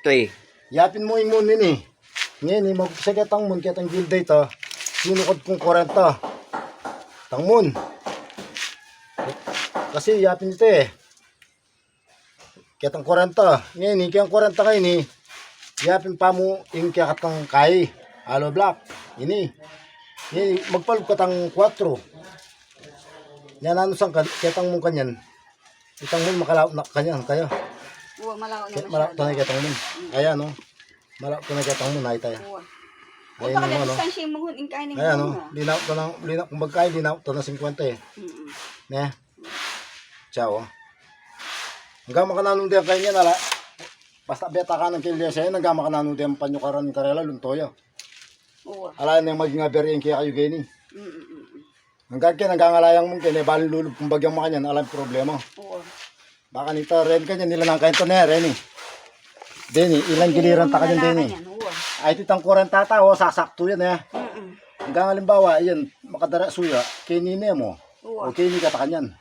3. Yapin mo yung moon ini. Ngayon, magpisa kitang moon, kitang gilday to. Sinukod kong 40. Tang moon. Kasi yapin ito eh. Kitang 40. Ngayon, kiyang 40 kayo ni. Yapin pa mo yung kiyakatang kay. Hollow block. Ini. Ngayon, magpalog katang 4. Yan ano sang kitang mo kanyan. Itang moon makalaw na kanyan kayo. Uwa, malaw na Malak to na kitang moon. Kaya no. Malak to na kitang moon ay tayo. Uwa. Ayun Baka naman, no? distansya mo hun in kain ng Ayan, no? mo. Linaw to ng, kung magkain, linaw to ng 50 eh. Ne? Ciao. Hanggang makananong din kayo niya, nala. Basta beta ka ng kilya siya, hanggang makananong din panyukaran ng karela, luntoyo. Uwa. Ala na yung maging aberin kaya kayo gani. Hanggang kaya, hanggang mong kaya, bali lulog kung bagyang makanyan, alam problema. Uwa. Baka nito, ren kanya, nila nang kain to na, ren eh. Deni, ilang giliran ta kanyan, Deni. Ay, titang 40 tao, sasakto yan eh. Hanggang halimbawa, yan, makadara suya, kinine mo. O kini ka ta kanyan.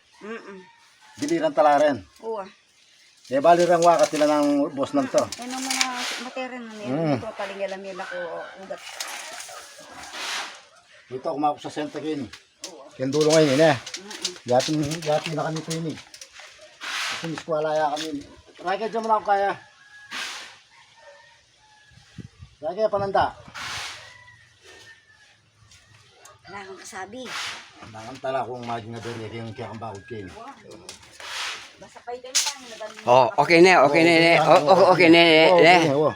Giliran tala rin. Uwa. Eh, bali rang wakat sila ng boss ng to. Ano mga material na nila. Ito paling nila ko ugat. Dito, kumako sa senta kini. Yan dulo ngayon eh. Yatin na kami ito yun eh. Kasi miskualaya kami. Rakit dyan mo na ako kaya. Rakit, pananda. Wala kang kasabi. Nangan tala kung maging na doon yung kaya kang bakod kayo. Basta pa ito yung Oh, okay na, okay na. Okay na. Oo,